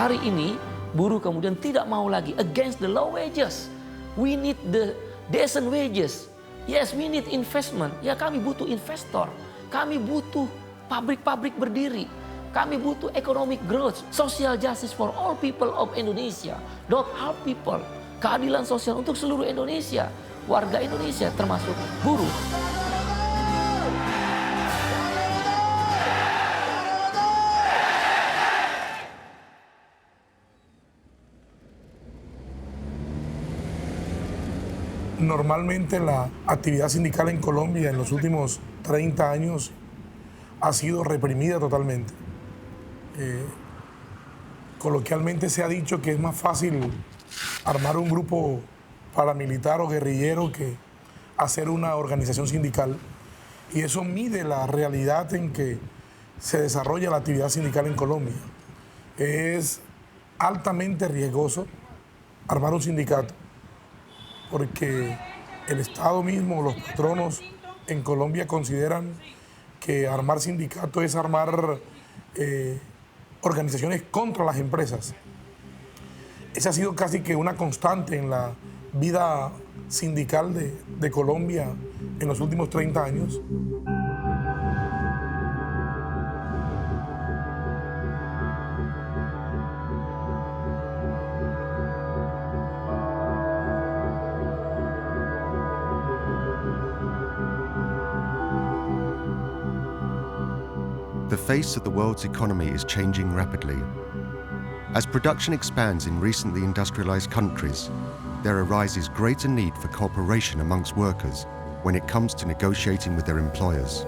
Hari ini buruh kemudian tidak mau lagi against the low wages. We need the decent wages. Yes, we need investment. Ya, kami butuh investor. Kami butuh pabrik-pabrik berdiri. Kami butuh economic growth, social justice for all people of Indonesia, not all people. Keadilan sosial untuk seluruh Indonesia, warga Indonesia termasuk buruh. Normalmente la actividad sindical en Colombia en los últimos 30 años ha sido reprimida totalmente. Coloquialmente se ha dicho que es más fácil armar un grupo paramilitar o guerrillero que hacer una organización sindical, y eso mide la realidad en que se desarrolla la actividad sindical en Colombia. Es altamente riesgoso armar un sindicato porque el Estado mismo, los patronos en Colombia consideran que armar sindicato es armar organizaciones contra las empresas. Esa ha sido casi que una constante en la vida sindical de Colombia en los últimos 30 años. The face of the world's economy is changing rapidly. As production expands in recently industrialized countries, there arises greater need for cooperation amongst workers when it comes to negotiating with their employers.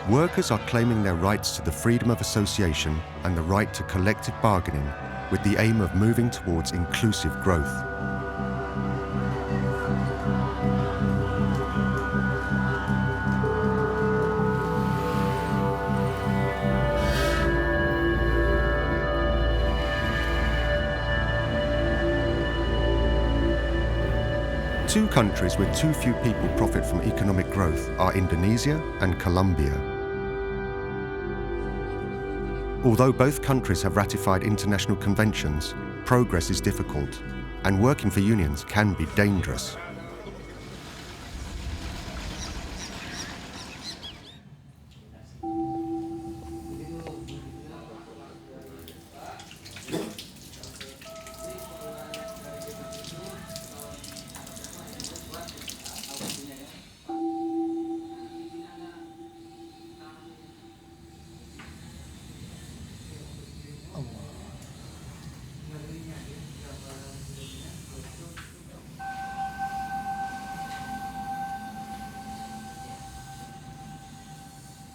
Workers are claiming their rights to the freedom of association and the right to collective bargaining with the aim of moving towards inclusive growth. Two countries where too few people profit from economic growth are Indonesia and Colombia. Although both countries have ratified international conventions, progress is difficult, and working for unions can be dangerous.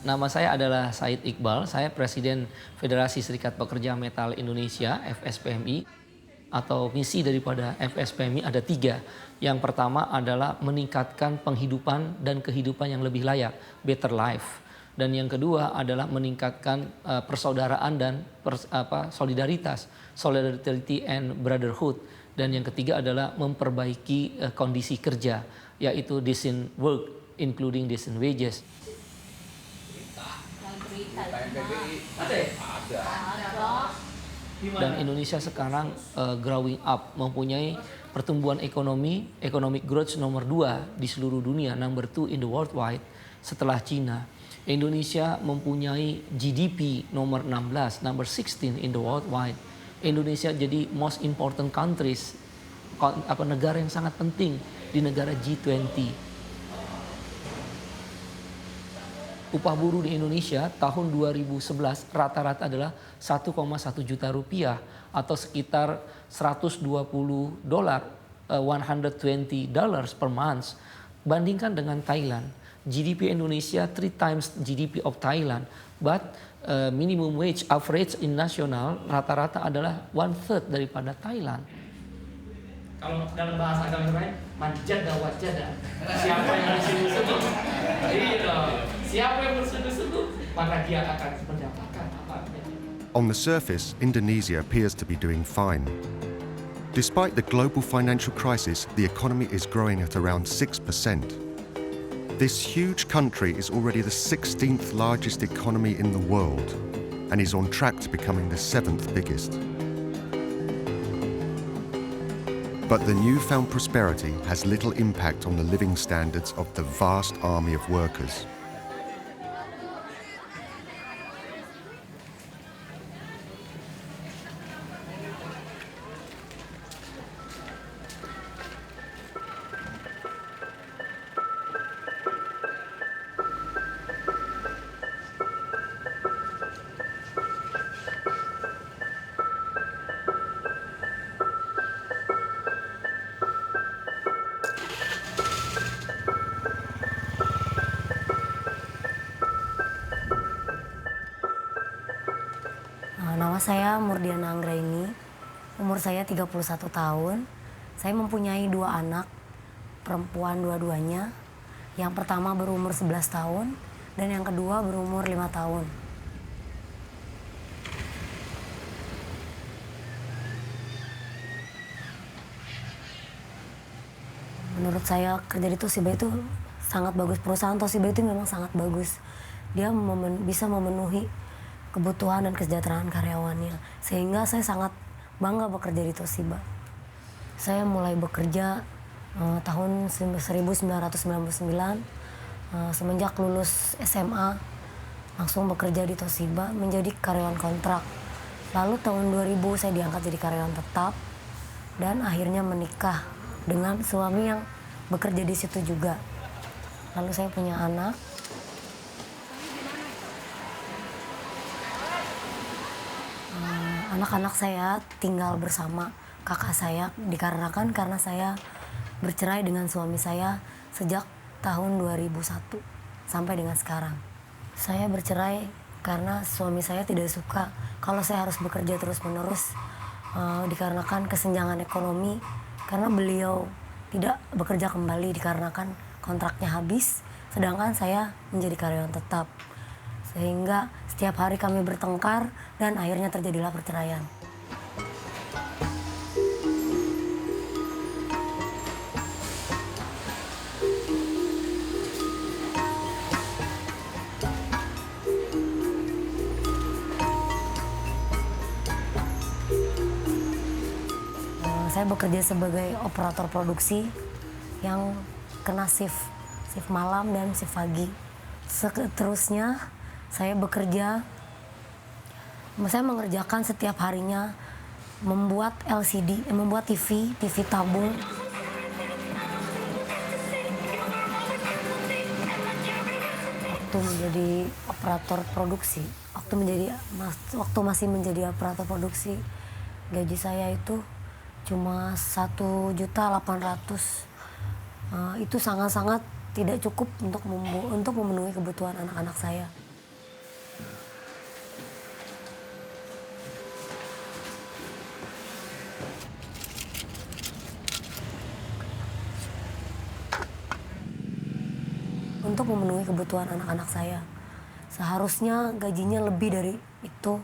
Nama saya adalah Said Iqbal, saya Presiden Federasi Serikat Pekerja Metal Indonesia, FSPMI, atau misi daripada FSPMI ada 3. Yang pertama adalah meningkatkan penghidupan dan kehidupan yang lebih layak, better life. Dan yang kedua adalah meningkatkan persaudaraan dan solidaritas, solidarity and brotherhood. Dan yang ketiga adalah memperbaiki kondisi kerja, yaitu decent work, including decent wages. Dan Indonesia sekarang growing up, mempunyai pertumbuhan ekonomi, economic growth nomor 2 di seluruh dunia, number 2 in the worldwide setelah Cina. Indonesia mempunyai GDP nomor 16, number 16 in the worldwide. Indonesia jadi most important countries, negara yang sangat penting di negara G20. Upah buruh di Indonesia tahun 2011 rata-rata adalah 1,1 juta rupiah atau sekitar $120, $120 per month. Bandingkan dengan Thailand, GDP Indonesia 3 times GDP of Thailand, but minimum wage average in nasional rata-rata adalah 1/3 daripada Thailand. Kalau dalam bahasa agama lain, manjada wajada. Siapa yang bersungguh-sungguh, siapa yang bersungguh-sungguh, maka dia akan mendapatkan apa-apa. On the surface, Indonesia appears to be doing fine. Despite the global financial crisis, the economy is growing at around 6%. This huge country is already the 16th largest economy in the world and is on track to becoming the 7th biggest. But the newfound prosperity has little impact on the living standards of the vast army of workers. Nama saya Murdiana Anggraini, umur saya 31 tahun. Saya mempunyai 2 anak, perempuan dua-duanya. Yang pertama berumur 11 tahun dan yang kedua berumur 5 tahun. Menurut saya kerja di Toshiba itu sangat bagus. Perusahaan Toshiba itu memang sangat bagus. Dia bisa memenuhi kebutuhan dan kesejahteraan karyawannya. Sehingga saya sangat bangga bekerja di Toshiba. Saya mulai bekerja tahun 1999, semenjak lulus SMA, langsung bekerja di Toshiba menjadi karyawan kontrak. Lalu tahun 2000 saya diangkat jadi karyawan tetap dan akhirnya menikah dengan suami yang bekerja di situ juga. Lalu saya punya anak. Anak-anak saya tinggal bersama kakak saya dikarenakan karena saya bercerai dengan suami saya sejak tahun 2001 sampai dengan sekarang. Saya bercerai karena suami saya tidak suka kalau saya harus bekerja terus-menerus dikarenakan kesenjangan ekonomi, karena beliau tidak bekerja kembali dikarenakan kontraknya habis, sedangkan saya menjadi karyawan tetap. Sehingga setiap hari kami bertengkar dan akhirnya terjadilah perceraian. Saya bekerja sebagai operator produksi yang kena shift malam dan shift pagi. Seterusnya saya bekerja, saya mengerjakan setiap harinya membuat LCD, membuat TV tabung. Waktu menjadi operator produksi, waktu masih menjadi operator produksi, gaji saya itu cuma 1.800.000. Itu sangat-sangat tidak cukup untuk memenuhi kebutuhan anak-anak saya. Untuk memenuhi kebutuhan anak-anak saya. Seharusnya gajinya lebih dari itu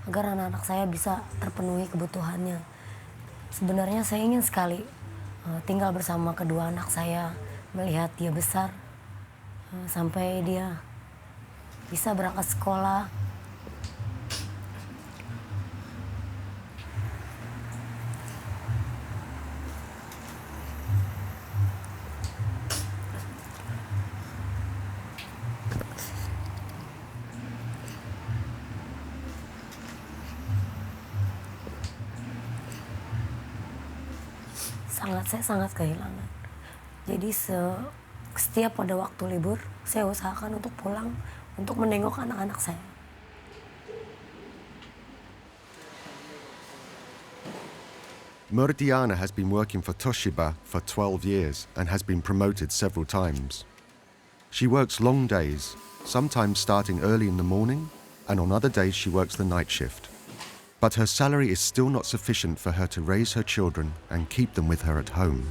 agar anak-anak saya bisa terpenuhi kebutuhannya. Sebenarnya saya ingin sekali tinggal bersama kedua anak saya, melihat dia besar sampai dia bisa berangkat sekolah. Saya sangat kehilangan. Jadi setiap pada waktu libur, saya usahakan untuk pulang untuk menengok anak-anak saya. Murdiana has been working for Toshiba for 12 years and has been promoted several times. She works long days, sometimes starting early in the morning, and on other days she works the night shift. But her salary is still not sufficient for her to raise her children and keep them with her at home.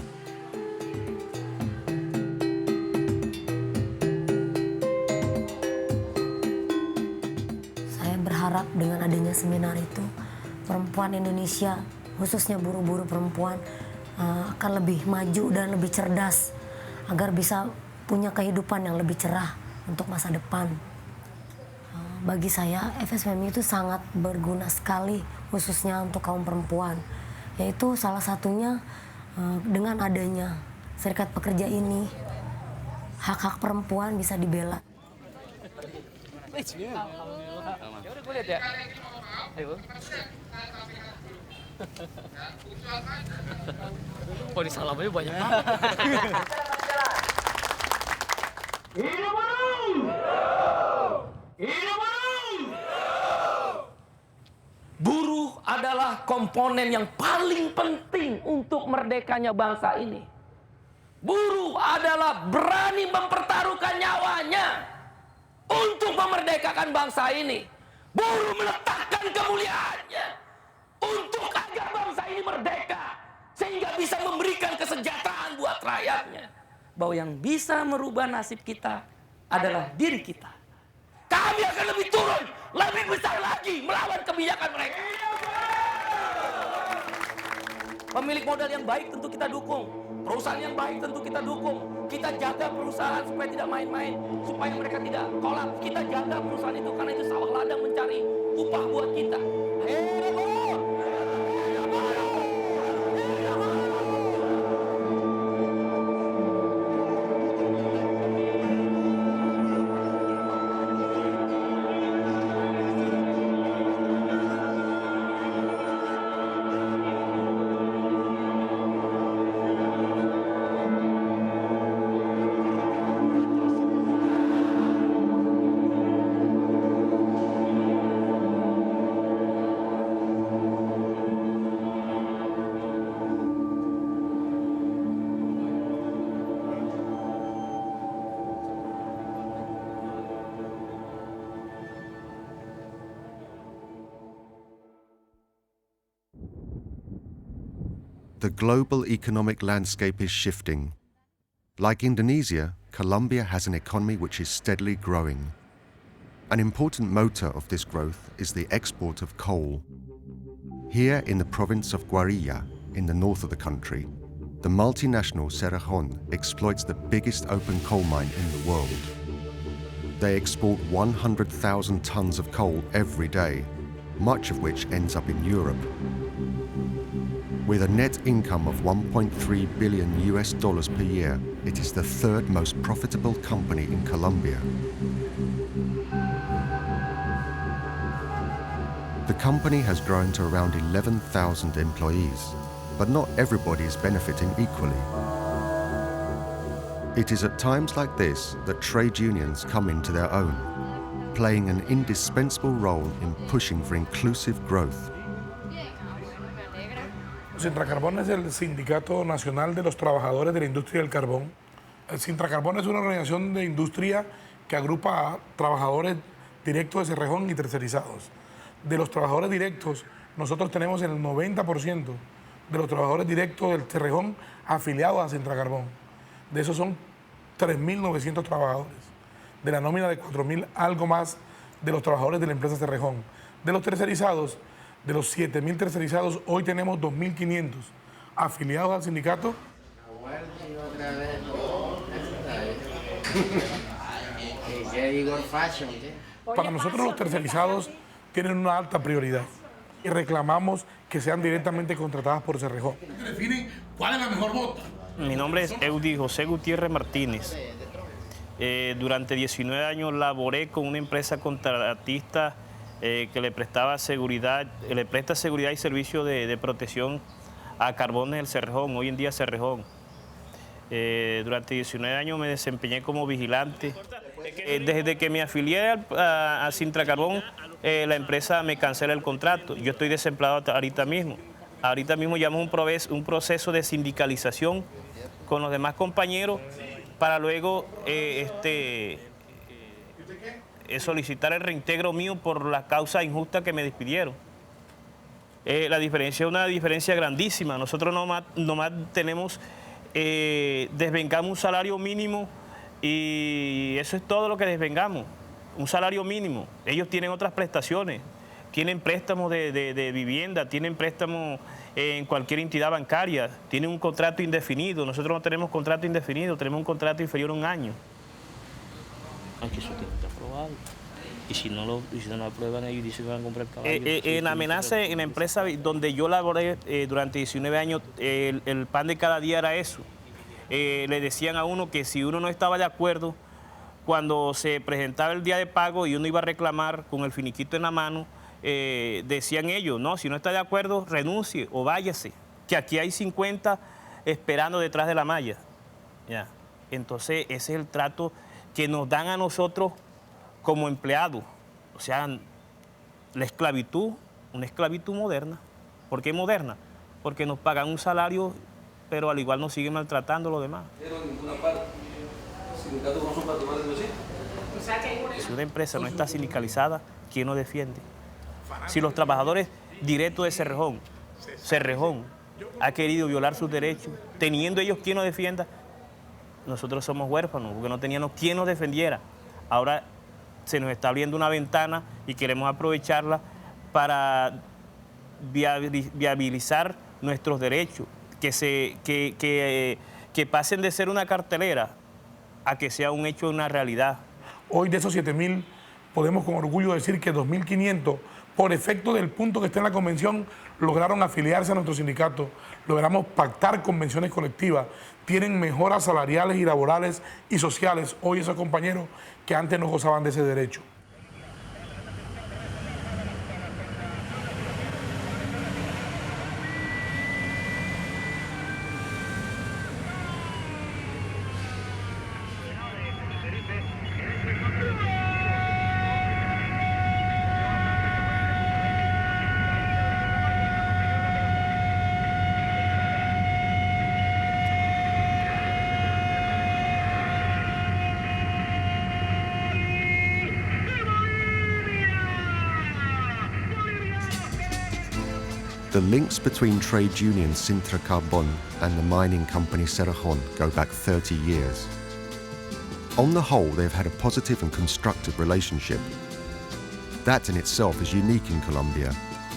Saya berharap dengan adanya seminar itu, perempuan Indonesia, khususnya buruh-buruh perempuan, akan lebih maju dan lebih cerdas agar bisa punya kehidupan yang lebih cerah untuk masa depan. Bagi saya, FSPMI itu sangat berguna sekali, khususnya untuk kaum perempuan. Yaitu salah satunya Dengan adanya serikat pekerja ini, hak-hak perempuan bisa dibela. Oh, di salamnya banyak banget. Buruh adalah komponen yang paling penting untuk merdekanya bangsa ini. Buruh adalah berani mempertaruhkan nyawanya untuk memerdekakan bangsa ini. Buruh meletakkan kemuliaannya untuk agar bangsa ini merdeka, sehingga bisa memberikan kesejahteraan buat rakyatnya. Bahwa yang bisa merubah nasib kita adalah diri kita. Kami akan lebih turun, lebih besar lagi melawan kebijakan mereka. Pemilik modal yang baik tentu kita dukung. Perusahaan yang baik tentu kita dukung. Kita jaga perusahaan supaya tidak main-main, supaya mereka tidak kolaps. Kita jaga perusahaan itu karena itu sawah ladang mencari upah buat kita. The global economic landscape is shifting. Like Indonesia, Colombia has an economy which is steadily growing. An important motor of this growth is the export of coal. Here in the province of Guarilla, in the north of the country, the multinational Cerrejón exploits the biggest open coal mine in the world. They export 100,000 tons of coal every day, much of which ends up in Europe. With a net income of $1.3 billion per year, it is the third most profitable company in Colombia. The company has grown to around 11,000 employees, but not everybody is benefiting equally. It is at times like this that trade unions come into their own, playing an indispensable role in pushing for inclusive growth. Sintracarbón es el Sindicato Nacional de los Trabajadores de la Industria del Carbón. El Sintracarbón es una organización de industria que agrupa a trabajadores directos de Cerrejón y tercerizados. De los trabajadores directos, nosotros tenemos el 90% de los trabajadores directos del Cerrejón afiliados a Sintracarbón. De esos son 3.900 trabajadores. De la nómina de 4.000, algo más de los trabajadores de la empresa Cerrejón. De los tercerizados, de los 7.000 tercerizados, hoy tenemos 2.500 afiliados al sindicato. Para nosotros los tercerizados tienen una alta prioridad y reclamamos que sean directamente contratadas por Cerrejón. Definen cuál es la mejor bota. Mi nombre es Eudy José Gutiérrez Martínez. Durante 19 años laboré con una empresa contratista que le presta seguridad y servicio de protección a Carbones del Cerrejón, hoy en día Cerrejón. Durante 19 años me desempeñé como vigilante. Desde que me afilié a Sintracarbón, la empresa me cancela el contrato. Yo estoy desempleado ahorita mismo. Ahorita mismo llevamos un proceso de sindicalización con los demás compañeros para luego solicitar el reintegro mío por la causa injusta que me despidieron. La diferencia es una diferencia grandísima. Nosotros nomás tenemos, desvengamos un salario mínimo y eso es todo lo que desvengamos, un salario mínimo. Ellos tienen otras prestaciones, tienen préstamos de vivienda, tienen préstamos en cualquier entidad bancaria, tienen un contrato indefinido. Nosotros no tenemos contrato indefinido, tenemos un contrato inferior a un año. Aquí eso tiene que estar aprobado. Y si no lo aprueban, ellos dicen que van a comprar caballos. En Amenaza, en la empresa donde yo laboré durante 19 años, el pan de cada día era eso. Le decían a uno que si uno no estaba de acuerdo, cuando se presentaba el día de pago y uno iba a reclamar con el finiquito en la mano, decían ellos, no, si no está de acuerdo, renuncie o váyase, que aquí hay 50 esperando detrás de la malla. Ya. Entonces, ese es el trato que nos dan a nosotros como empleados. O sea, la esclavitud, una esclavitud moderna. ¿Por qué moderna? Porque nos pagan un salario, pero al igual nos siguen maltratando los demás. Si una empresa no está sindicalizada, ¿quién nos defiende? Si los trabajadores directos de Cerrejón ha querido violar sus derechos, teniendo ellos quien nos defienda, nosotros somos huérfanos, porque no teníamos quien nos defendiera. Ahora se nos está abriendo una ventana y queremos aprovecharla para viabilizar nuestros derechos, que pasen de ser una cartelera a que sea un hecho, una realidad. Hoy de esos 7.000 podemos con orgullo decir que 2.500, por efecto del punto que está en la convención, lograron afiliarse a nuestro sindicato, logramos pactar convenciones colectivas, tienen mejoras salariales y laborales y sociales hoy esos compañeros que antes no gozaban de ese derecho. The links between trade union Sintra Carbon and the mining company Cerrejón go back 30 years. On the whole, they've had a positive and constructive relationship. That in itself is unique in Colombia,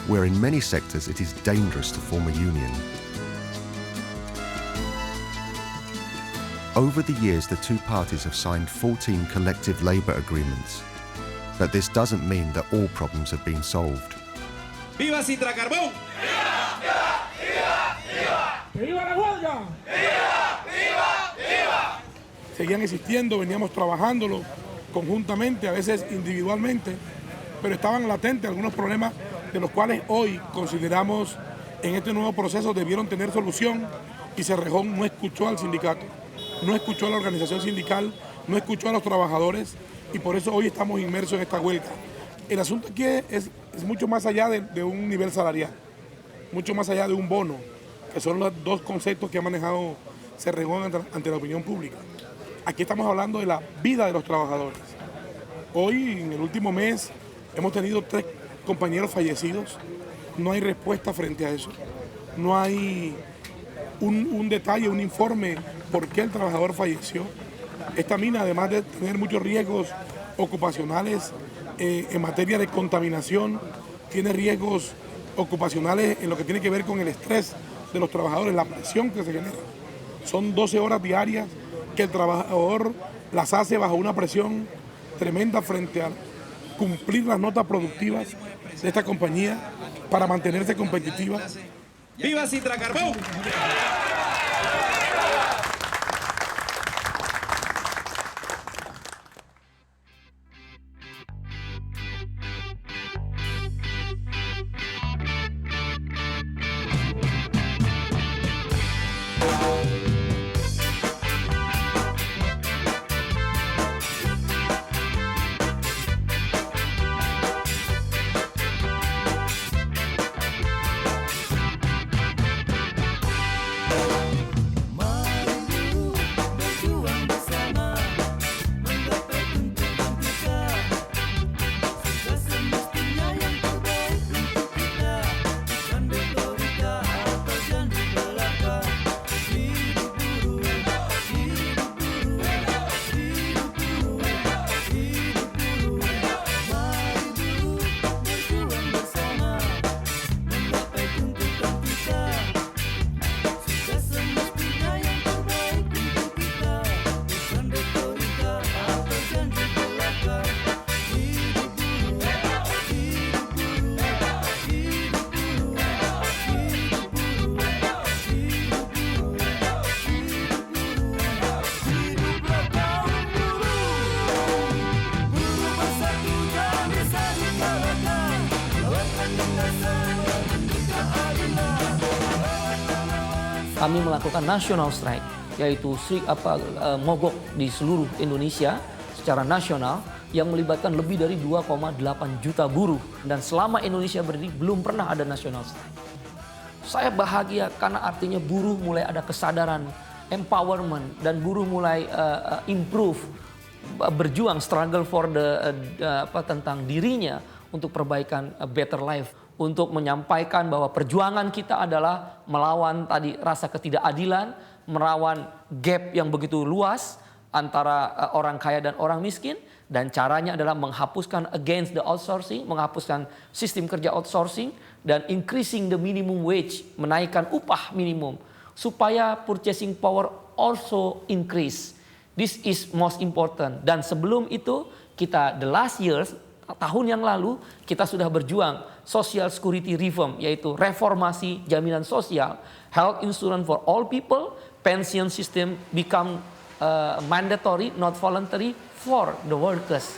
where in many sectors it is dangerous to form a union. Over the years, the two parties have signed 14 collective labour agreements. But this doesn't mean that all problems have been solved. ¡Viva Sintra Carbón! ¡Viva, viva, viva, viva! ¡Que viva la huelga! ¡Viva, viva, viva! Seguían existiendo, veníamos trabajándolo conjuntamente, a veces individualmente, pero estaban latentes algunos problemas de los cuales hoy consideramos en este nuevo proceso debieron tener solución y Cerrejón no escuchó al sindicato, no escuchó a la organización sindical, no escuchó a los trabajadores y por eso hoy estamos inmersos en esta huelga. El asunto aquí es mucho más allá de un nivel salarial, mucho más allá de un bono, que son los dos conceptos que ha manejado Cerrejón ante la opinión pública. Aquí estamos hablando de la vida de los trabajadores. Hoy, en el último mes, hemos tenido 3 compañeros fallecidos. No hay respuesta frente a eso. No hay un detalle, un informe por qué el trabajador falleció. Esta mina, además de tener muchos riesgos ocupacionales, en materia de contaminación, tiene riesgos ocupacionales en lo que tiene que ver con el estrés de los trabajadores, la presión que se genera. Son 12 horas diarias que el trabajador las hace bajo una presión tremenda frente a cumplir las notas productivas de esta compañía para mantenerse competitiva. ¡Viva Sintra Carbón! kami melakukan national strike, yaitu mogok di seluruh Indonesia secara nasional yang melibatkan lebih dari 2,8 juta buruh. Dan selama Indonesia berdiri belum pernah ada national strike. Saya bahagia karena artinya buruh mulai ada kesadaran, empowerment, dan buruh mulai improve, berjuang, struggle for tentang dirinya untuk perbaikan better life. Untuk menyampaikan bahwa perjuangan kita adalah melawan tadi rasa ketidakadilan, melawan gap yang begitu luas antara orang kaya dan orang miskin, dan caranya adalah menghapuskan against the outsourcing, menghapuskan sistem kerja outsourcing, dan increasing the minimum wage, menaikkan upah minimum supaya purchasing power also increase. This is most important. Dan sebelum itu kita the last years, tahun yang lalu kita sudah berjuang social security reform, yaitu reformasi jaminan sosial, health insurance for all people, pension system become mandatory not voluntary for the workers.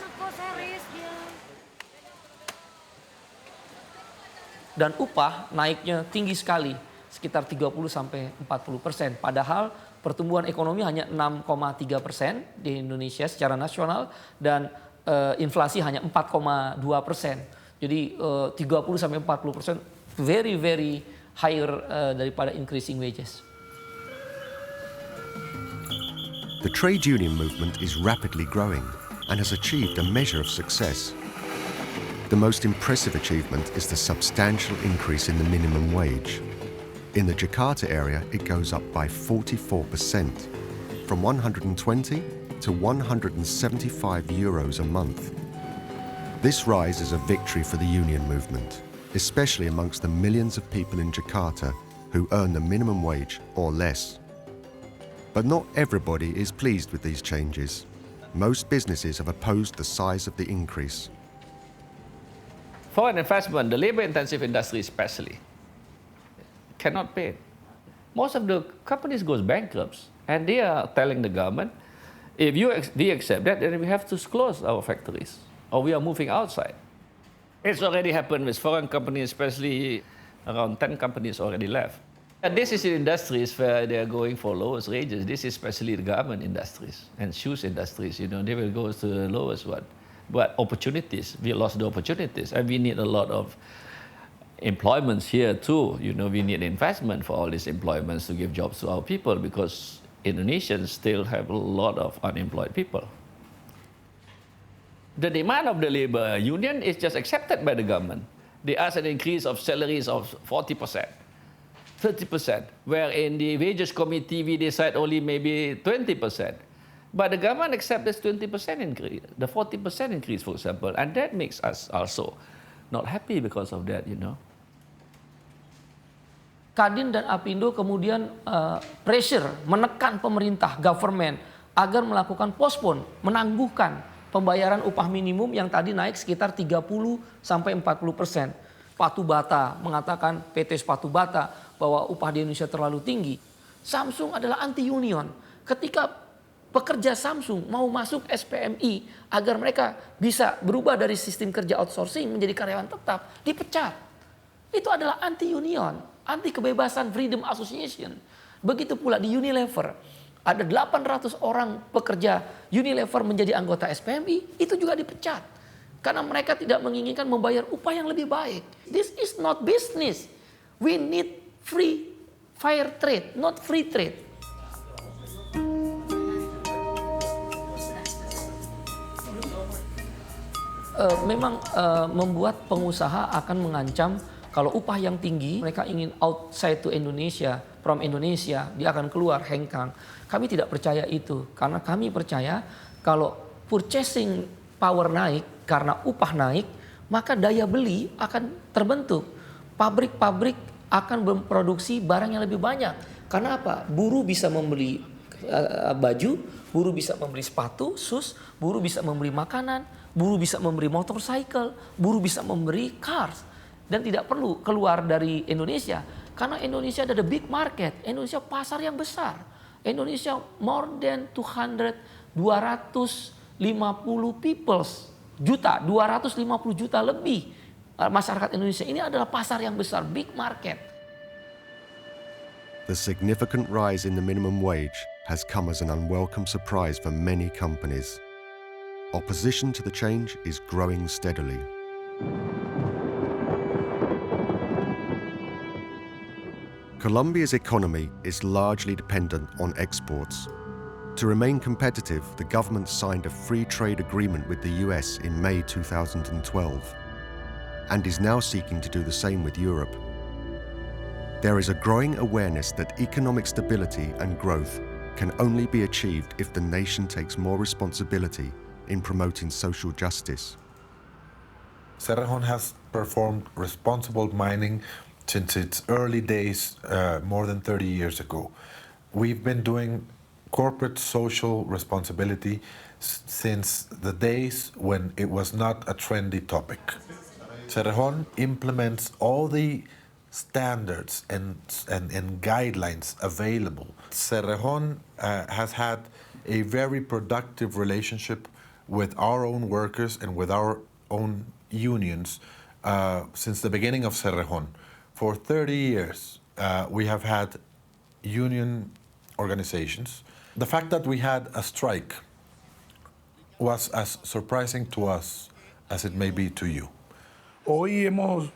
Dan upah naiknya tinggi sekali, sekitar 30-40%. Padahal pertumbuhan ekonomi hanya 6,3% di Indonesia secara nasional dan inflasi hanya 4,2%. Jadi 30-40% very higher daripada increasing wages. The trade union movement is rapidly growing and has achieved a measure of success. The most impressive achievement is the substantial increase in the minimum wage. In the Jakarta area, it goes up by 44%, from 120 to 175 euros a month. This rise is a victory for the union movement, especially amongst the millions of people in Jakarta who earn the minimum wage or less. But not everybody is pleased with these changes. Most businesses have opposed the size of the increase. Foreign investment, the labor-intensive industry especially, cannot pay. Most of the companies goes bankrupt, and they are telling the government, if we accept that, then we have to close our factories, or we are moving outside. It's already happened with foreign companies, especially around 10 companies already left. And this is in industries where they are going for lowest wages. This is especially the garment industries and shoes industries. They will go to the lowest one. But opportunities, we lost the opportunities, and we need a lot of employments here too. We need investment for all these employments to give jobs to our people, because Indonesians still have a lot of unemployed people. The demand of the labor union is just accepted by the government. They ask an increase of salaries of 40%. 30%, where in the wages committee we decide only maybe 20%. But the government accepts this 20% increase, the 40% increase, for example, and that makes us also not happy because of that, Kadin dan Apindo kemudian pressure, menekan pemerintah, government, agar melakukan postpone, menangguhkan pembayaran upah minimum yang tadi naik sekitar 30-40%. Sepatu Bata mengatakan, PT Sepatu Bata, bahwa upah di Indonesia terlalu tinggi. Samsung adalah anti-union. Ketika pekerja Samsung mau masuk SPMI agar mereka bisa berubah dari sistem kerja outsourcing menjadi karyawan tetap, dipecat. Itu adalah anti-union, anti kebebasan freedom association. Begitu pula di Unilever. Ada 800 orang pekerja Unilever menjadi anggota SPMI, itu juga dipecat. Karena mereka tidak menginginkan membayar upah yang lebih baik. This is not business. We need free fair trade, not free trade. Memang membuat pengusaha akan mengancam kalau upah yang tinggi, mereka ingin outside to Indonesia, from Indonesia, dia akan keluar hengkang. Kami tidak percaya itu, karena kami percaya kalau purchasing power naik karena upah naik, maka daya beli akan terbentuk. Pabrik-pabrik akan memproduksi barang yang lebih banyak. Karena apa? Buruh bisa membeli baju, buruh bisa membeli sepatu, shoes, buruh bisa membeli makanan, buruh bisa membeli motorcycle, buruh bisa membeli cars. Dan tidak perlu keluar dari Indonesia. Karena Indonesia ada the big market. Indonesia pasar yang besar. Indonesia more than 250 juta, 250 juta lebih. Masyarakat Indonesia ini adalah pasar yang besar, big market. the significant rise in the minimum wage has come as an unwelcome surprise for many companies. Opposition to the change is growing steadily. Colombia's economy is largely dependent on exports. To remain competitive, the government signed a free trade agreement with the US in May 2012 and is now seeking to do the same with Europe. There is a growing awareness that economic stability and growth can only be achieved if the nation takes more responsibility in promoting social justice. Cerrejón has performed responsible mining since its early days, more than 30 years ago. We've been doing corporate social responsibility since the days when it was not a trendy topic. Cerrejón implements all the standards and guidelines available. Cerrejón has had a very productive relationship with our own workers and with our own unions since the beginning of Cerrejón. For 30 years, we have had union organizations. The fact that we had a strike was as surprising to us as it may be to you. Hoy hemos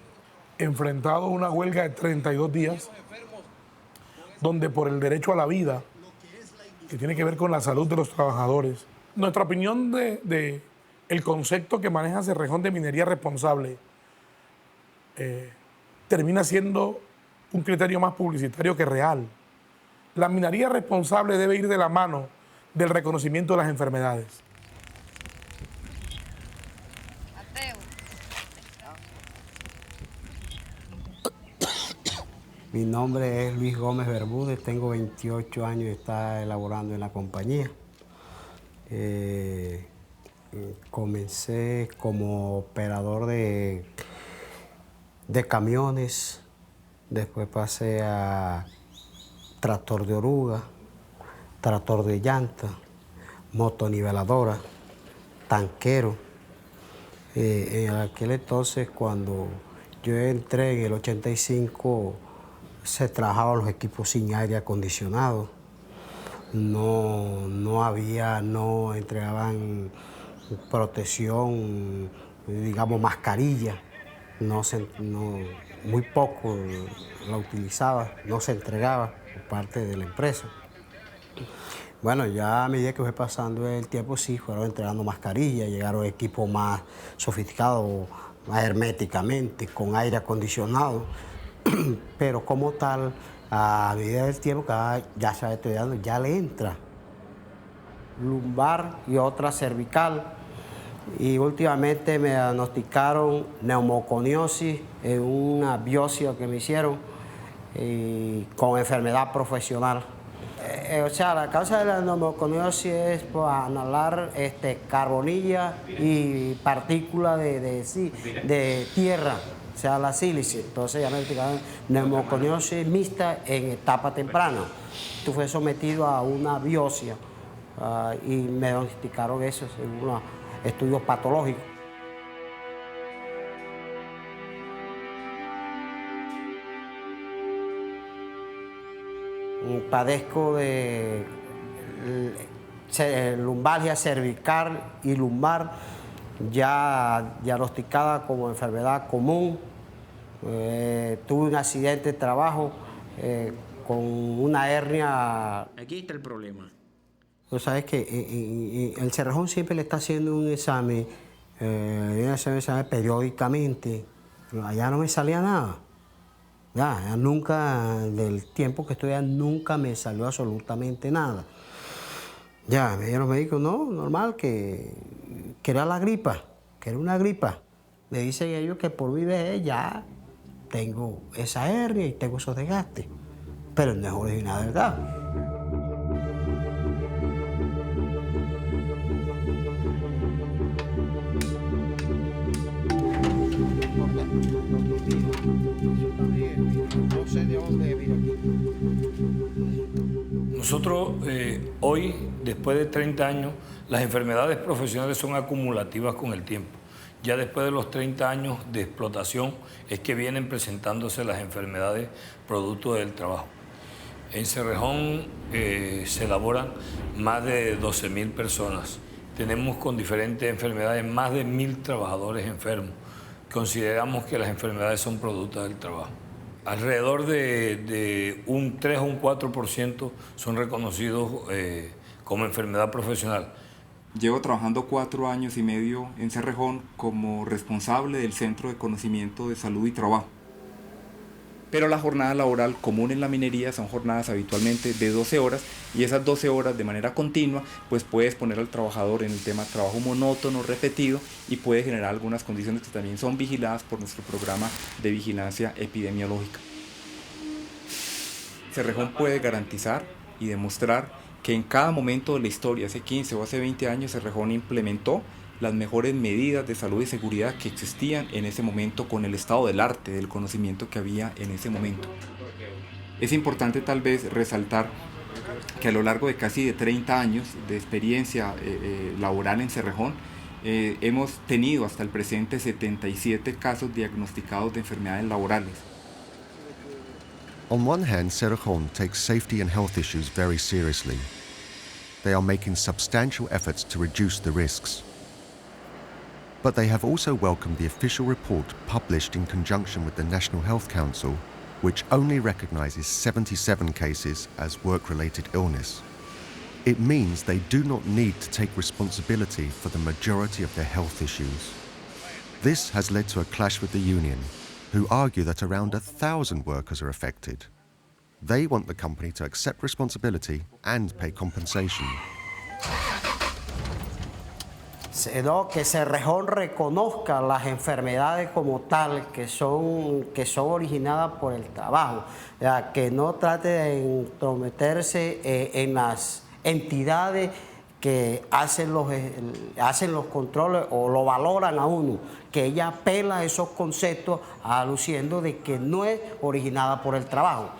enfrentado una huelga de 32 días, donde por el derecho a la vida, que tiene que ver con la salud de los trabajadores, nuestra opinión de el concepto que maneja Cerrejón de minería responsable termina siendo un criterio más publicitario que real. La minería responsable debe ir de la mano del reconocimiento de las enfermedades. Mi nombre es Luis Gómez Bermúdez, tengo 28 años de estar elaborando en la compañía. Comencé como operador de camiones, después pasé a tractor de oruga, tractor de llanta, motoniveladora, tanquero. En aquel entonces, cuando yo entré en el 85, se trabajaban los equipos sin aire acondicionado. No entregaban protección, digamos mascarilla. Muy poco la utilizaba, no se entregaba por parte de la empresa. Bueno, ya a medida que fue pasando el tiempo, sí, fueron entregando mascarillas, llegaron equipos más sofisticados, más herméticamente, con aire acondicionado. Pero como tal, a medida del tiempo, ya se va estudiando, ya le entra lumbar y otra cervical. Y últimamente me diagnosticaron neumoconiosis en una biopsia que me hicieron con enfermedad profesional. O sea, la causa de la neumoconiosis es por inhalar carbonilla y partículas de tierra, o sea, la sílice. Entonces ya me diagnosticaron neumoconiosis mixta en etapa temprana. Tú fue sometido a una biopsia y me diagnosticaron eso según los estudios patológicos. Padezco de lumbalgia cervical y lumbar, ya diagnosticada como enfermedad común. Tuve un accidente de trabajo con una hernia. Aquí está el problema. Tú sabes que el Cerrejón siempre le está haciendo un examen periódicamente. Allá no me salía nada. Ya nunca, del tiempo que estoy allá, nunca me salió absolutamente nada. Ya, me dijeron los médicos, no, normal, que era la gripa, que era una gripa. Me dicen ellos que por mi vejez ya tengo esa hernia y tengo esos desgastes. Pero no es original, ¿verdad? Nosotros hoy, después de 30 años, las enfermedades profesionales son acumulativas con el tiempo. Ya después de los 30 años de explotación es que vienen presentándose las enfermedades producto del trabajo. En Cerrejón se elaboran más de 12.000 personas. Tenemos con diferentes enfermedades más de 1.000 trabajadores enfermos. Consideramos que las enfermedades son producto del trabajo. Alrededor de un 3 o un 4% son reconocidos como enfermedad profesional. Llevo trabajando 4 años y medio en Cerrejón como responsable del Centro de Conocimiento de Salud y Trabajo. Pero la jornada laboral común en la minería son jornadas habitualmente de 12 horas y esas 12 horas de manera continua pues puedes poner al trabajador en el tema trabajo monótono, repetido y puede generar algunas condiciones que también son vigiladas por nuestro programa de vigilancia epidemiológica. Cerrejón puede garantizar y demostrar que en cada momento de la historia, hace 15 o hace 20 años, Cerrejón implementó las mejores medidas de salud y seguridad que existían en ese momento con el estado del arte, del conocimiento que había en ese momento. Es importante tal vez resaltar que a lo largo de casi de 30 años de experiencia laboral en Cerrejón, hemos tenido hasta el presente 77 casos diagnosticados de enfermedades laborales. On one hand, Cerrejón takes safety and health issues very seriously. They are making substantial efforts to reduce the risks. But they have also welcomed the official report published in conjunction with the National Health Council, which only recognizes 77 cases as work-related illness. It means they do not need to take responsibility for the majority of their health issues. This has led to a clash with the union, who argue that around 1,000 workers are affected. They want the company to accept responsibility and pay compensation. Sino que Cerrejón reconozca las enfermedades como tal que son originadas por el trabajo, ya, que no trate de entrometerse en las entidades que hacen los controles o lo valoran a uno, que ella apela a esos conceptos aluciendo de que no es originada por el trabajo.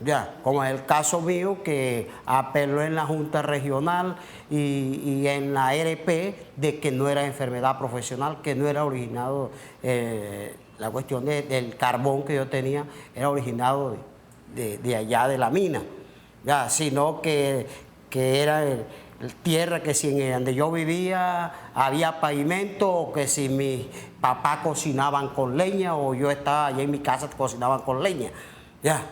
Ya, como es el caso mío, que apeló en la Junta Regional y en la RP de que no era enfermedad profesional, que no era originado, la cuestión del carbón que yo tenía era originado de allá de la mina, ya, sino que era tierra, que si en donde yo vivía había pavimento, o que si mis papás cocinaban con leña, o yo estaba allá en mi casa cocinaban con leña, ya.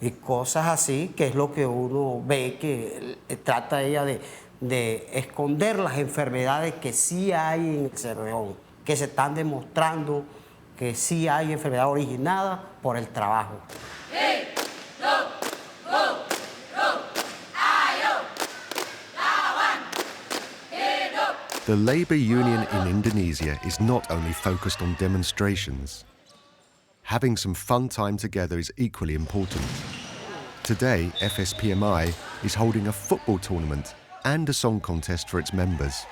Y cosas así, que es lo que uno ve que trata ella de esconder las enfermedades que sí hay en Cerrejón, que se están demostrando que sí hay enfermedad originada por el trabajo. The labor union in Indonesia is not only focused on demonstrations. Having some fun time together is equally important. Today, FSPMI is holding a football tournament and a song contest for its members.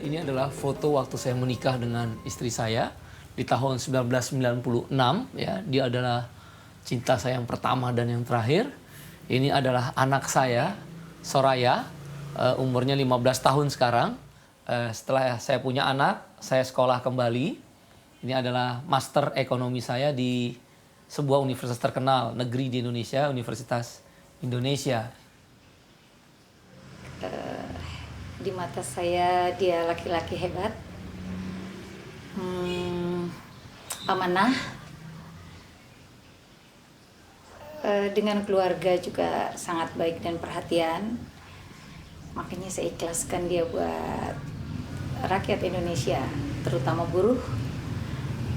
Ini adalah foto waktu saya menikah dengan istri saya di tahun 1996 ya. Dia adalah cinta saya yang pertama dan yang terakhir. Ini adalah anak saya, Soraya, umurnya 15 tahun sekarang. Setelah saya punya anak, saya sekolah kembali. Ini adalah master ekonomi saya di sebuah universitas terkenal negeri di Indonesia, Universitas Indonesia. Di mata saya dia laki-laki hebat, amanah, dengan keluarga juga sangat baik dan perhatian. Makanya saya ikhlaskan dia buat rakyat Indonesia, terutama buruh,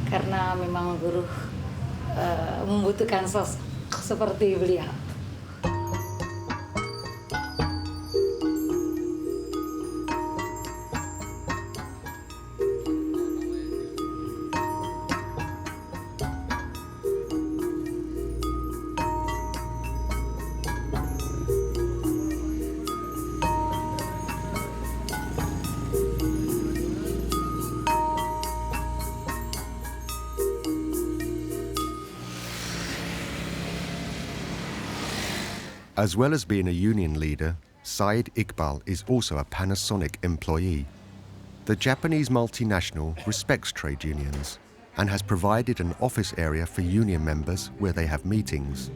karena memang buruh membutuhkan sosok seperti beliau. As well as being a union leader, Said Iqbal is also a Panasonic employee. The Japanese multinational respects trade unions and has provided an office area for union members where they have meetings.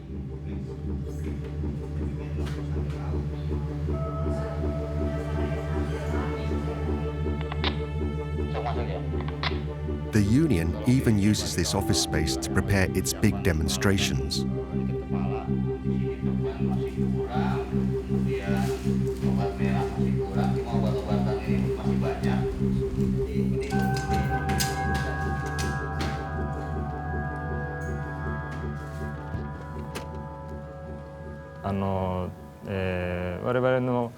The union even uses this office space to prepare its big demonstrations. 我々の、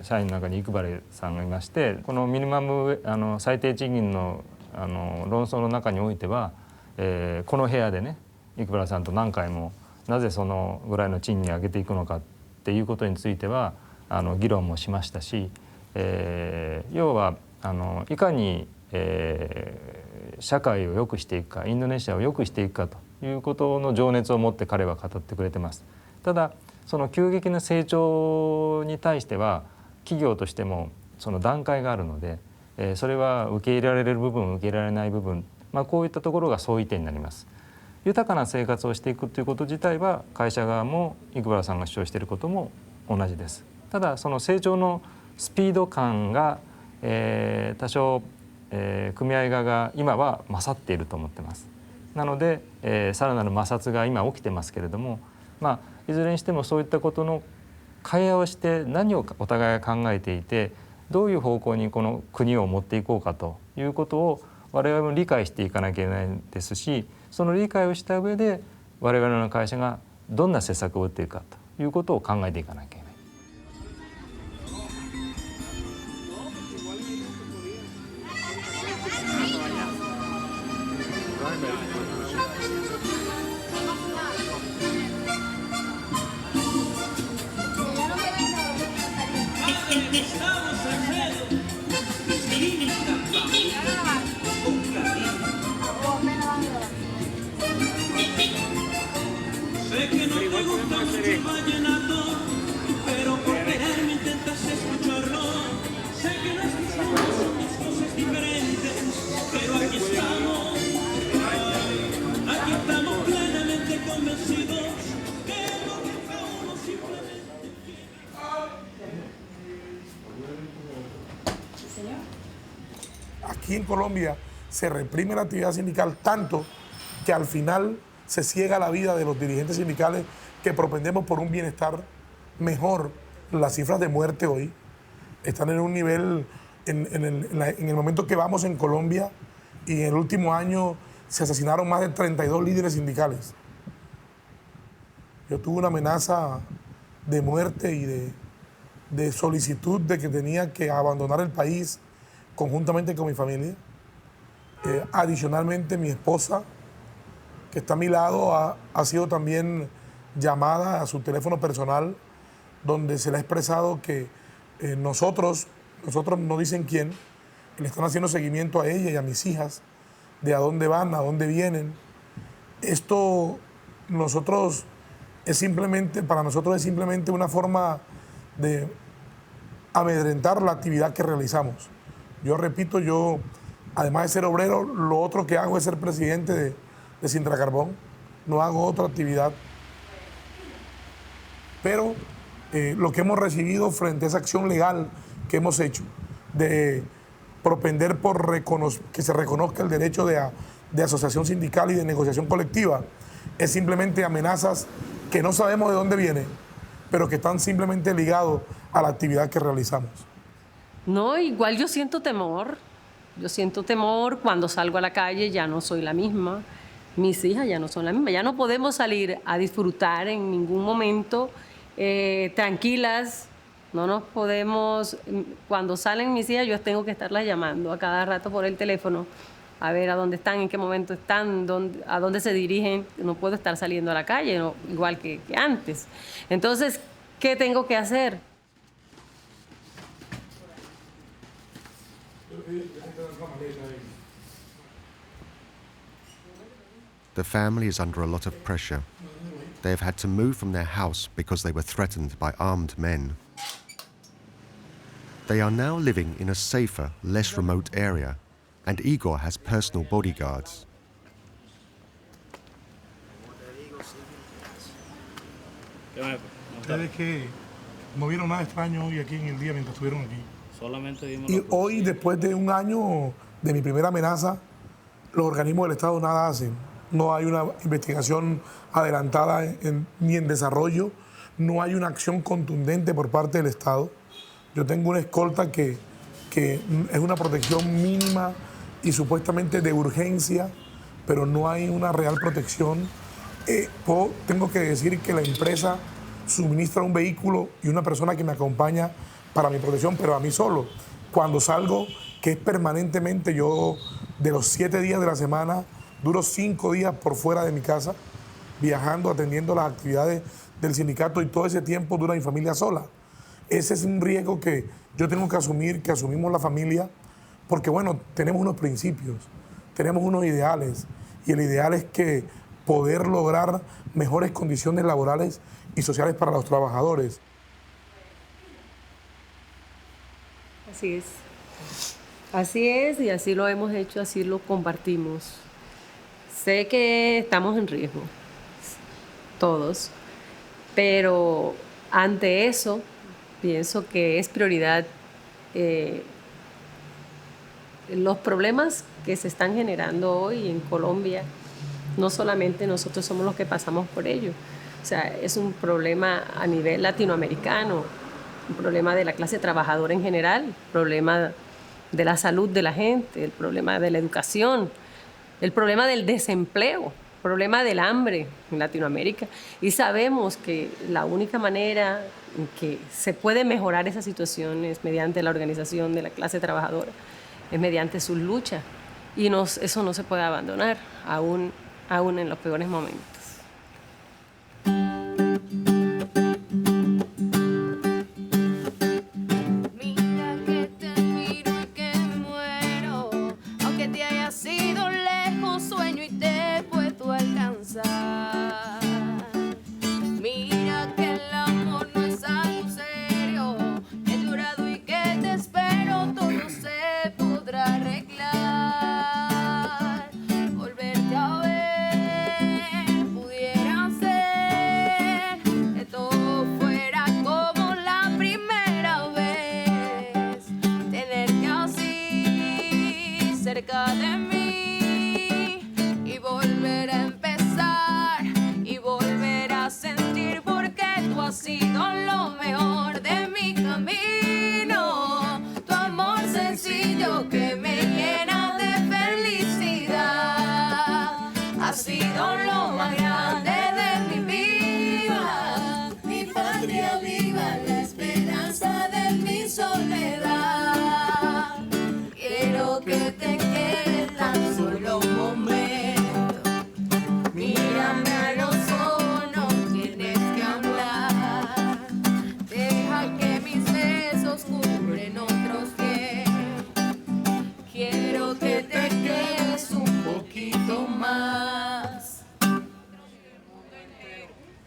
社員の中にイクバルさんがいまして、このミニマム最低賃金の論争の中においては、この部屋でねイクバルさんと何回もなぜそのぐらいの賃金を上げていくのかっていうことについては議論もしましたし、要はいかに、社会を良くしていくか、インドネシアを良くしていくかということの情熱を持って彼は語ってくれてます。ただその急激な成長に対しては企業としてもその段階があるので、それは受け入れられる部分受け入れられない部分、こういったところが相違点になります。豊かな生活をしていくということ自体は会社側もイクバルさんが主張していることも同じです。ただその成長のスピード感が、多少、組合側が今は勝っていると思ってます。なので、さらなる摩擦が今起きてますけれども、いずれにしてもそういったことの会話をして何をお互いが考えていてどういう方向にこの国を持っていこうかということを我々も理解していかなきゃいけないですし、その理解をした上で我々の会社がどんな施策を打っていくかということを考えていかなきゃいけない。Aquí en Colombia se reprime la actividad sindical tanto que al final se ciega la vida de los dirigentes sindicales que propendemos por un bienestar mejor. Las cifras de muerte hoy están en un nivel, en el momento que vamos en Colombia, y en el último año se asesinaron más de 32 líderes sindicales. Yo tuve una amenaza de muerte y de solicitud de que tenía que abandonar el país conjuntamente con mi familia. Adicionalmente, mi esposa, que está a mi lado, ha sido también llamada a su teléfono personal, donde se le ha expresado que nosotros no dicen quién, le están haciendo seguimiento a ella y a mis hijas, de a dónde van, a dónde vienen. Esto para nosotros es simplemente una forma de amedrentar la actividad que realizamos. Yo repito, además de ser obrero, lo otro que hago es ser presidente de Sintracarbón. No hago otra actividad. Pero lo que hemos recibido frente a esa acción legal que hemos hecho de propender por que se reconozca el derecho de asociación sindical y de negociación colectiva, es simplemente amenazas que no sabemos de dónde vienen, pero que están simplemente ligados a la actividad que realizamos. No, igual yo siento temor. Yo siento temor cuando salgo a la calle, ya no soy la misma. Mis hijas ya no son las mismas. Ya no podemos salir a disfrutar en ningún momento tranquilas. No nos podemos... Cuando salen mis hijas, yo tengo que estarlas llamando a cada rato por el teléfono a ver a dónde están, en qué momento están, a dónde se dirigen. No puedo estar saliendo a la calle, no, igual que antes. Entonces, ¿qué tengo que hacer? The family is under a lot of pressure. They have had to move from their house because they were threatened by armed men. They are now living in a safer, less remote area, and Igor has personal bodyguards. Ustedes que no vieron nada extraño hoy aquí en el día mientras estuvieron aquí. Solamente vimos Y hoy, después de un año de mi primera amenaza, los organismos del Estado nada hacen. No hay una investigación adelantada ni en desarrollo, no hay una acción contundente por parte del Estado. Yo tengo una escolta que es una protección mínima y supuestamente de urgencia, pero no hay una real protección. Tengo que decir que la empresa suministra un vehículo y una persona que me acompaña para mi protección, pero a mí solo. Cuando salgo, que es permanentemente, yo de los 7 días de la semana, duro 5 días por fuera de mi casa, viajando, atendiendo las actividades del sindicato, y todo ese tiempo dura mi familia sola. Ese es un riesgo que yo tengo que asumir, que asumimos la familia, porque bueno, tenemos unos principios, tenemos unos ideales, y el ideal es que poder lograr mejores condiciones laborales y sociales para los trabajadores. Así es. Así es, y así lo hemos hecho, así lo compartimos. Sé que estamos en riesgo, todos, pero ante eso pienso que es prioridad los problemas que se están generando hoy en Colombia. No solamente nosotros somos los que pasamos por ello, o sea, es un problema a nivel latinoamericano, un problema de la clase trabajadora en general, un problema de la salud de la gente, el problema de la educación, el problema del desempleo, el problema del hambre en Latinoamérica. Y sabemos que la única manera en que se puede mejorar esa situación es mediante la organización de la clase trabajadora, es mediante su lucha. Y eso no se puede abandonar, aún en los peores momentos.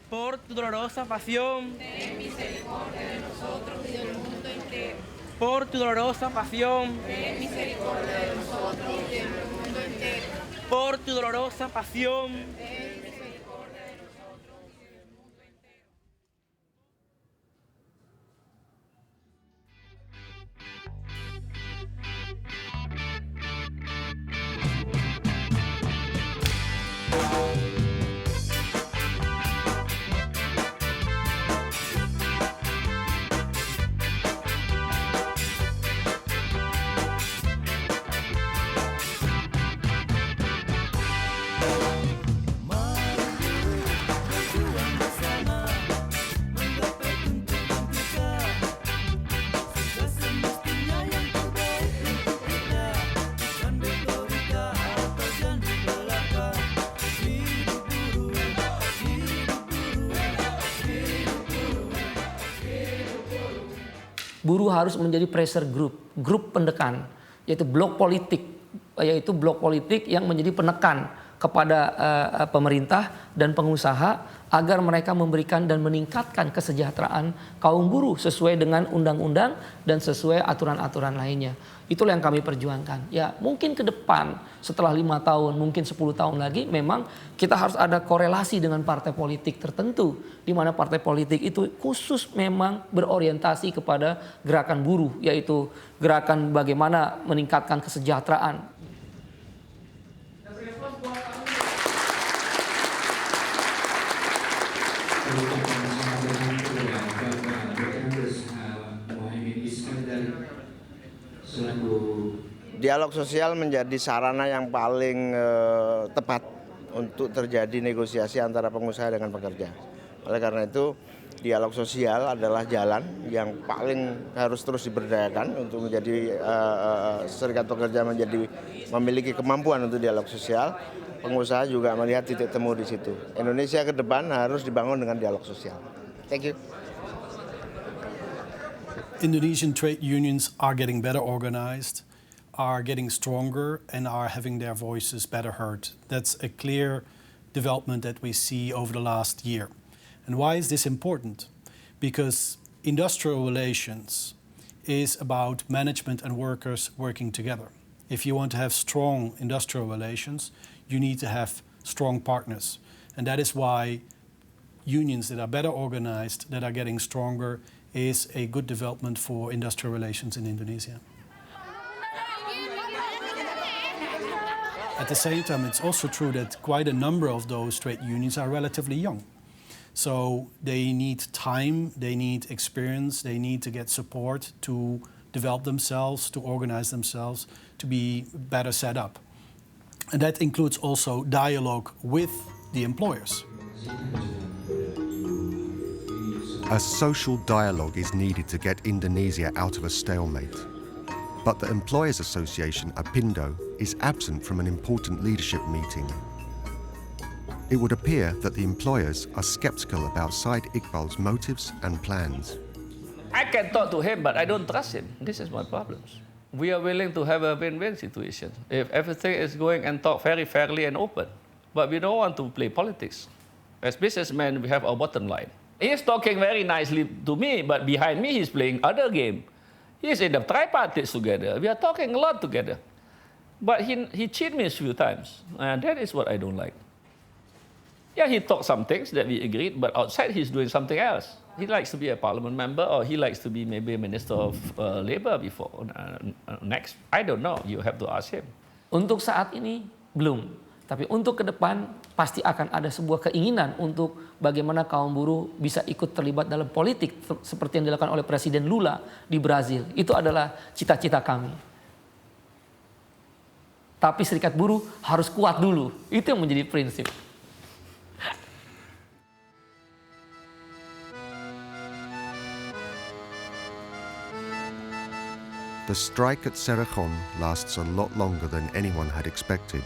Por tu dolorosa pasión, ten misericordia de nosotros y del mundo entero. Por tu dolorosa pasión, ten misericordia de nosotros y del mundo entero. Por tu dolorosa pasión, ten misericordia de nosotros y del mundo entero. buruh harus menjadi pressure grup pendekan, yaitu blok politik yang menjadi penekan kepada pemerintah dan pengusaha agar mereka memberikan dan meningkatkan kesejahteraan kaum buruh sesuai dengan undang-undang dan sesuai aturan-aturan lainnya. Itulah yang kami perjuangkan. Ya, mungkin ke depan setelah 5 tahun, mungkin 10 tahun lagi memang kita harus ada korelasi dengan partai politik tertentu, di mana partai politik itu khusus memang berorientasi kepada gerakan buruh, yaitu gerakan bagaimana meningkatkan kesejahteraan. Dialog sosial menjadi sarana yang paling tepat untuk terjadi negosiasi antara pengusaha dengan pekerja. Oleh karena itu, dialog sosial adalah jalan yang paling harus terus diberdayakan untuk menjadi serikat pekerja memiliki kemampuan untuk dialog sosial. Pengusaha juga melihat titik temu di situ. Indonesia ke depan harus dibangun dengan dialog sosial. Thank you. Indonesian trade unions are getting better organized, are getting stronger, and are having their voices better heard. That's a clear development that we see over the last year. And why is this important? Because industrial relations is about management and workers working together. If you want to have strong industrial relations, you need to have strong partners. And that is why unions that are better organized, that are getting stronger, is a good development for industrial relations in Indonesia. At the same time, it's also true that quite a number of those trade unions are relatively young. So they need time, they need experience, they need to get support to develop themselves, to organize themselves, to be better set up. And that includes also dialogue with the employers. A social dialogue is needed to get Indonesia out of a stalemate. But the Employers Association, APindo, is absent from an important leadership meeting. It would appear that the employers are skeptical about Said Iqbal's motives and plans. I can talk to him, but I don't trust him. This is my problem. We are willing to have a win-win situation if everything is going and talk very fairly and open. But we don't want to play politics. As businessmen, we have our bottom line. He's talking very nicely to me, but behind me he's playing other game. He's in the tripartite together. We are talking a lot together. But he cheated me a few times, and that is what I don't like. Yeah, he talked some things that we agreed, but outside he's doing something else. He likes to be a parliament member, or he likes to be maybe a minister of labor before. Next, I don't know. You have to ask him. Untuk saat ini, belum. Tapi untuk ke depan, pasti akan ada sebuah keinginan untuk bagaimana kaum buruh bisa ikut terlibat dalam politik seperti yang dilakukan oleh Presiden Lula di Brazil. Itu adalah cita-cita kami. Tapi serikat buruh harus kuat dulu. Itu yang menjadi prinsip. The strike at Serachon lasts a lot longer than anyone had expected.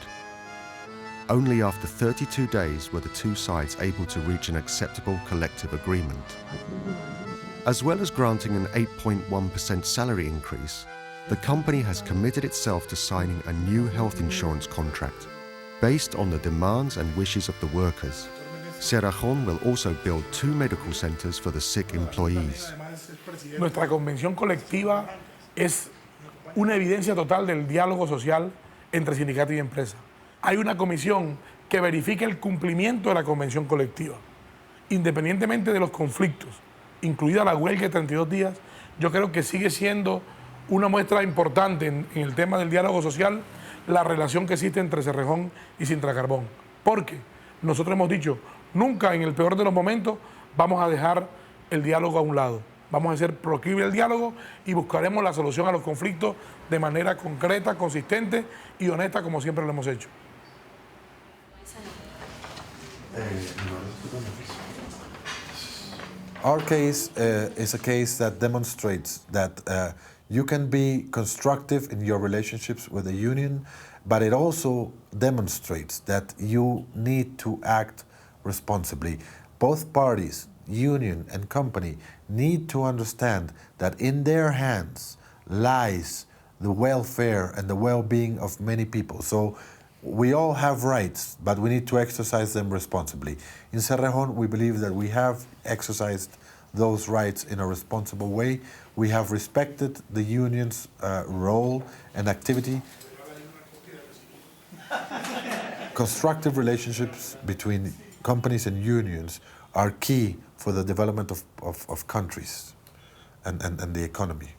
Only after 32 days were the two sides able to reach an acceptable collective agreement. As well as granting an 8.1% salary increase, the company has committed itself to signing a new health insurance contract based on the demands and wishes of the workers. Serachon will also build 2 medical centers for the sick employees. Nuestra convención colectiva es una evidencia total del diálogo social entre sindicato y empresa. Hay una comisión que verifica el cumplimiento de la convención colectiva. Independientemente de los conflictos, incluida la huelga de 32 días, yo creo que sigue siendo una muestra importante en el tema del diálogo social la relación que existe entre Cerrejón y Sintra Carbón. Porque nosotros hemos dicho, nunca en el peor de los momentos vamos a dejar el diálogo a un lado. Vamos a hacer proclive el diálogo y buscaremos la solución a los conflictos de manera concreta, consistente y honesta como siempre lo hemos hecho. Our case is a case that demonstrates that you can be constructive in your relationships with the union, but it also demonstrates that you need to act responsibly. Both parties, union, and company need to understand that in their hands lies the welfare and the well-being of many people. So we all have rights, but we need to exercise them responsibly. In Cerrejón, we believe that we have exercised those rights in a responsible way. We have respected the union's role and activity. Constructive relationships between companies and unions are key for the development of countries and the economy.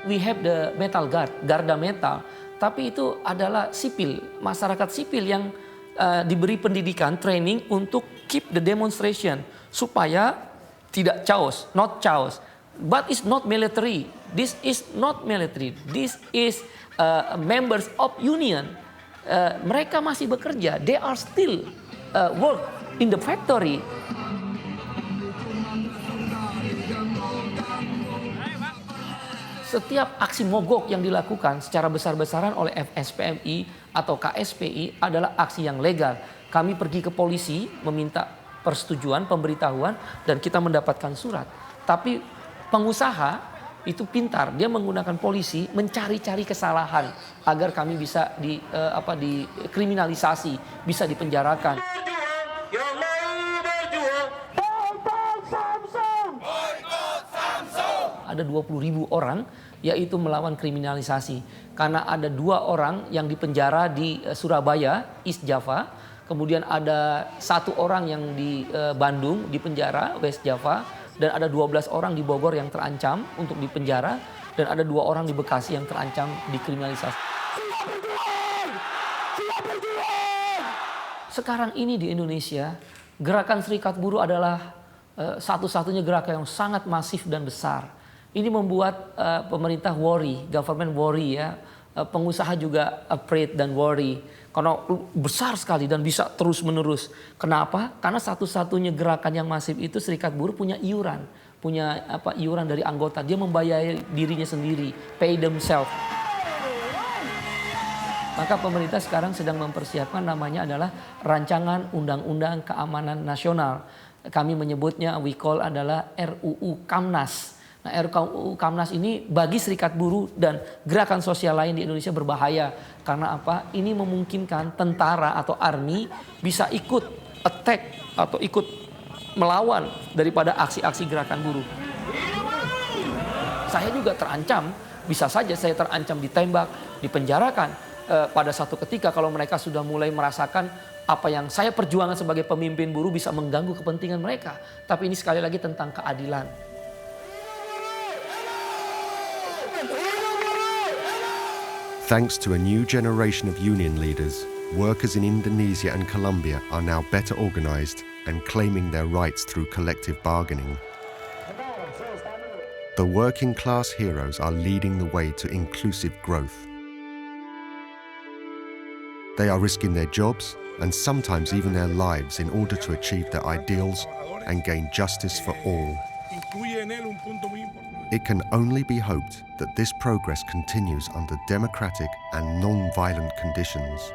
We have the metal guard, garda metal, tapi itu adalah sipil, masyarakat sipil yang diberi pendidikan, training untuk keep the demonstration supaya tidak chaos, not chaos. But it's not military. This is not military. This is members of union. Mereka masih bekerja. They are still work in the factory. Setiap aksi mogok yang dilakukan secara besar-besaran oleh FSPMI atau KSPI adalah aksi yang legal. Kami pergi ke polisi meminta persetujuan, pemberitahuan, dan kita mendapatkan surat. Tapi pengusaha itu pintar, dia menggunakan polisi mencari-cari kesalahan agar kami bisa dikriminalisasi, bisa dipenjarakan. Ada 20.000 orang yaitu melawan kriminalisasi. Karena ada 2 orang yang dipenjara di Surabaya, East Java. Kemudian ada 1 orang yang di Bandung dipenjara, West Java. Dan ada 12 orang di Bogor yang terancam untuk dipenjara. Dan ada 2 orang di Bekasi yang terancam dikriminalisasi. Sekarang ini di Indonesia, gerakan serikat buruh adalah satu-satunya gerakan yang sangat masif dan besar. Ini membuat pemerintah worry, government worry ya. Pengusaha juga afraid dan worry. Karena besar sekali dan bisa terus menerus. Kenapa? Karena satu-satunya gerakan yang masif itu serikat buruh punya iuran. Punya iuran dari anggota. Dia membayar dirinya sendiri. Pay themselves. Maka pemerintah sekarang sedang mempersiapkan namanya adalah Rancangan Undang-Undang Keamanan Nasional. Kami menyebutnya, we call adalah RUU Kamnas. Nah, RUU Kamnas ini bagi serikat buruh dan gerakan sosial lain di Indonesia berbahaya. Karena apa? Ini memungkinkan tentara atau army bisa ikut attack atau ikut melawan daripada aksi-aksi gerakan buruh. Saya juga terancam, bisa saja saya terancam ditembak, dipenjarakan. Pada satu ketika kalau mereka sudah mulai merasakan apa yang saya perjuangkan sebagai pemimpin buruh bisa mengganggu kepentingan mereka. Tapi ini sekali lagi tentang keadilan. Thanks to a new generation of union leaders, workers in Indonesia and Colombia are now better organized and claiming their rights through collective bargaining. The working class heroes are leading the way to inclusive growth. They are risking their jobs and sometimes even their lives in order to achieve their ideals and gain justice for all. It can only be hoped that this progress continues under democratic and non-violent conditions.